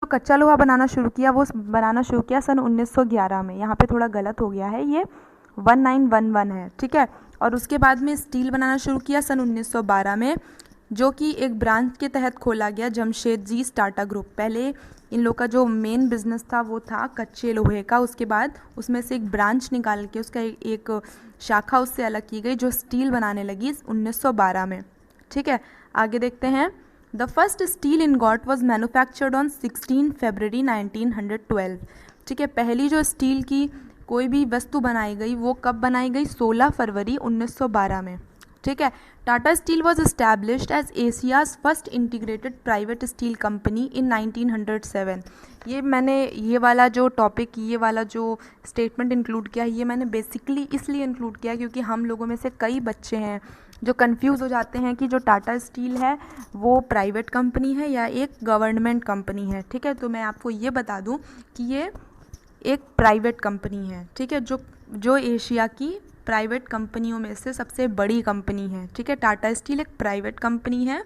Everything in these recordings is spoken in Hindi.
कच्चा लोहा बनाना शुरू किया वो बनाना शुरू किया सन 1911 में। यहाँ पे थोड़ा गलत हो गया है, ये 1911 है, ठीक है। और उसके बाद में स्टील बनाना शुरू किया सन 1912 में, जो कि एक ब्रांच के तहत खोला गया जमशेदजी टाटा ग्रुप। पहले इन लोग का जो मेन बिजनेस था वो था कच्चे लोहे का, उसके बाद उसमें से एक ब्रांच निकाल के उसका एक शाखा उससे अलग की गई जो स्टील बनाने लगी 1912 में, ठीक है। आगे देखते हैं। The first steel ingot was manufactured on 16 फरवरी 1912, ठीक है। पहली जो स्टील की कोई भी वस्तु बनाई गई वो कब बनाई गई? 16 फरवरी 1912 में, ठीक है। Tata steel was established as Asia's first integrated private steel company in 1907। ये वाला जो टॉपिक, ये वाला जो स्टेटमेंट इंक्लूड किया, ये मैंने बेसिकली इसलिए इंक्लूड किया क्योंकि हम लोगों में से कई बच्चे हैं जो कंफ्यूज हो जाते हैं कि जो टाटा स्टील है वो प्राइवेट कंपनी है या एक गवर्नमेंट कंपनी है, ठीक है। तो मैं आपको ये बता दूं कि ये एक प्राइवेट कंपनी है, ठीक है, जो एशिया की प्राइवेट कंपनियों में से सबसे बड़ी कंपनी है, ठीक है। टाटा स्टील एक प्राइवेट कंपनी है।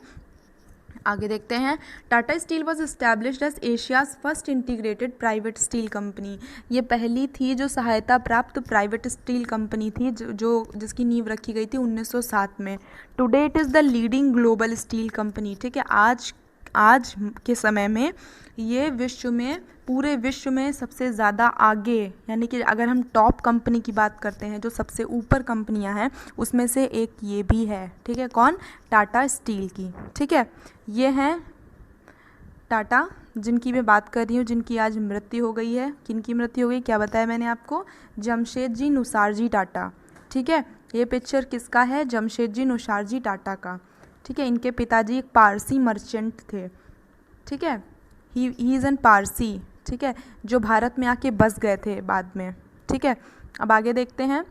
आगे देखते हैं। Tata steel was established as Asia's first integrated private steel company. ये पहली थी जो सहायता प्राप्त प्राइवेट स्टील कंपनी थी जिसकी नींव रखी गई थी 1907 में। Today it is the leading global steel company, ठीक है। आज के समय में ये पूरे विश्व में सबसे ज़्यादा आगे, यानी कि अगर हम टॉप कंपनी की बात करते हैं जो सबसे ऊपर कंपनियां हैं उसमें से एक ये भी है, ठीक है। कौन? टाटा स्टील की, ठीक है। ये हैं टाटा जिनकी मैं बात कर रही हूँ, जिनकी आज मृत्यु हो गई है। किनकी मृत्यु हो गई? क्या बताया मैंने आपको? जमशेदजी नुसारजी टाटा, ठीक है। ये पिक्चर किसका है? जमशेदजी नुसारजी टाटा का, ठीक है। इनके पिताजी एक पारसी मर्चेंट थे, ठीक है। ही इज़ एन पारसी, ठीक है, जो भारत में आके बस गए थे बाद में, ठीक है। अब आगे देखते हैं।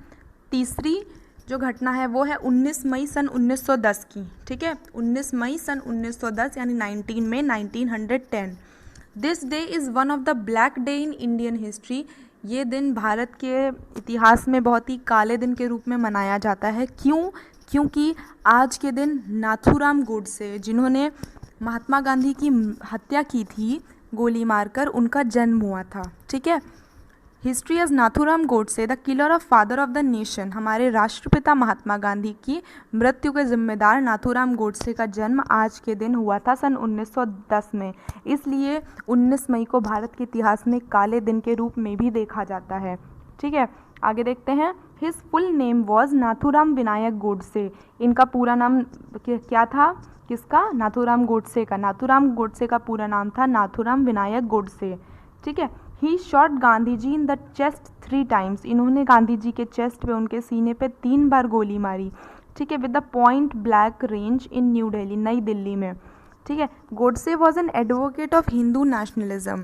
तीसरी जो घटना है वो है 19 मई सन 1910 की, ठीक है। 19 मई सन 1910 यानी 19 मई 1910। This day is one of the black day in Indian history. ये दिन भारत के इतिहास में बहुत ही काले दिन के रूप में मनाया जाता है। क्यों? क्योंकि आज के दिन नाथूराम गोडसे, जिन्होंने महात्मा गांधी की हत्या की थी गोली मारकर, उनका जन्म हुआ था, ठीक है। History as Nathuram Godse the killer of father of the nation. हमारे राष्ट्रपिता महात्मा गांधी की मृत्यु के जिम्मेदार नाथूराम गोडसे का जन्म आज के दिन हुआ था सन 1910 में। इसलिए 19 मई को भारत के इतिहास में काले दिन के रूप में भी देखा जाता है, ठीक है। आगे देखते हैं। His full name was Nathuram Vinayak Godse. इनका पूरा नाम क्या था? किसका? नाथूराम गोडसे का। नाथूराम गोडसे का पूरा नाम था नाथूराम विनायक गोडसे, ठीक है। He shot Gandhi ji in the chest 3 times. इन्होंने गांधी जी के चेस्ट पे, उनके सीने पे 3 बार गोली मारी, ठीक है, with the point blank range in new Delhi, नई दिल्ली में, ठीक है। Godse was an advocate of Hindu nationalism.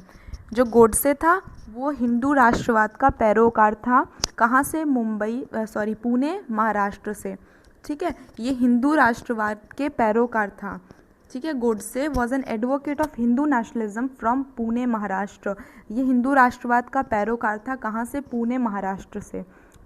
जो गोडसे था वो हिंदू राष्ट्रवाद का पैरोकार था। कहाँ से? पुणे, महाराष्ट्र से, ठीक है। ये हिंदू राष्ट्रवाद के पैरोकार था, ठीक है। Godse was an advocate of Hindu nationalism from Pune, Maharashtra. ये हिंदू राष्ट्रवाद का पैरोकार था। कहाँ से? पुणे, महाराष्ट्र से,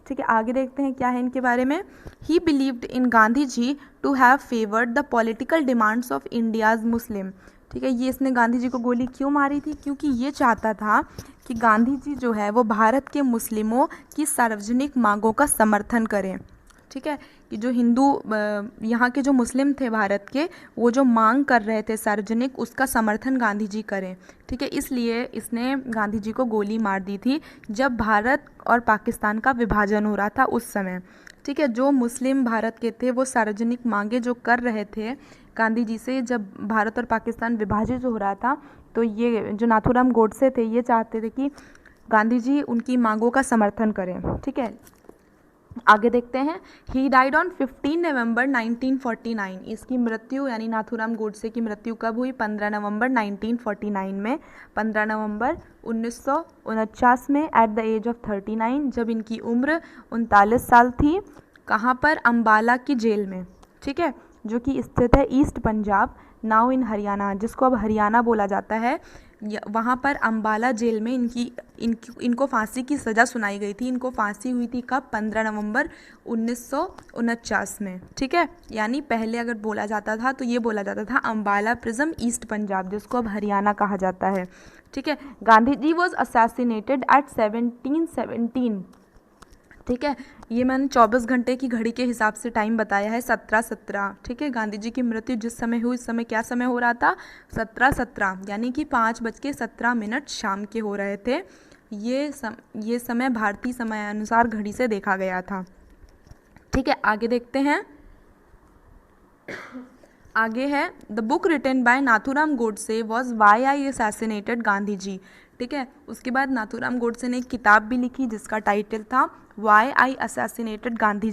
ठीक है। आगे देखते हैं क्या है इनके बारे में। He believed in Gandhi ji to have favoured the political demands of India's Muslim, ठीक है। ये इसने गांधी जी को गोली क्यों मारी थी? क्योंकि ये चाहता था कि गांधी जी जो है वो भारत के मुस्लिमों की सार्वजनिक मांगों का समर्थन करें, ठीक है। कि जो हिंदू यहाँ के जो मुस्लिम थे भारत के, वो जो मांग कर रहे थे सार्वजनिक, उसका समर्थन गांधी जी करें, ठीक है। इसलिए इसने गांधी जी को गोली मार दी थी जब भारत और पाकिस्तान का विभाजन हो रहा था उस समय, ठीक है। जो मुस्लिम भारत के थे वो सार्वजनिक मांगे जो कर रहे थे गांधी जी से, जब भारत और पाकिस्तान विभाजित हो रहा था, तो ये जो नाथूराम गोडसे थे ये चाहते थे कि गांधी जी उनकी मांगों का समर्थन करें, ठीक है। आगे देखते हैं। ही डाइड ऑन 15 नवंबर 1949। इसकी मृत्यु यानी नाथूराम गोडसे की मृत्यु कब हुई? 15 नवंबर 1949 में, 15 नवंबर 1949 में, एट द एज ऑफ 39, जब इनकी उम्र 39 साल थी। कहाँ पर? अम्बाला की जेल में, ठीक है, जो कि स्थित है east Punjab, now in Haryana, जिसको अब हरियाणा बोला जाता है। वहाँ पर अम्बाला जेल में इनको फांसी की सज़ा सुनाई गई थी। इनको फांसी हुई थी कब? 15 नवंबर 1949 में, ठीक है। यानी पहले अगर बोला जाता था तो ये बोला जाता था अम्बाला प्रिजन, ईस्ट पंजाब, जिसको अब हरियाणा कहा जाता है, ठीक है। Gandhi ji was assassinated eight 1717, ठीक है। ये मैंने 24 घंटे की घड़ी के हिसाब से टाइम बताया है, 17:17, ठीक है। गांधी जी की मृत्यु जिस समय हुई, इस समय क्या समय हो रहा था? 17:17, यानी कि 5:17 शाम के हो रहे थे। ये समय भारतीय समयानुसार घड़ी से देखा गया था, ठीक है। आगे देखते हैं। आगे है the book written by Nathuram Godse was why I assassinated Gandhi ji, ठीक है। उसके बाद नाथूराम गोडसे ने एक किताब भी लिखी जिसका टाइटल था वाई आई असैसिनेटेड गांधी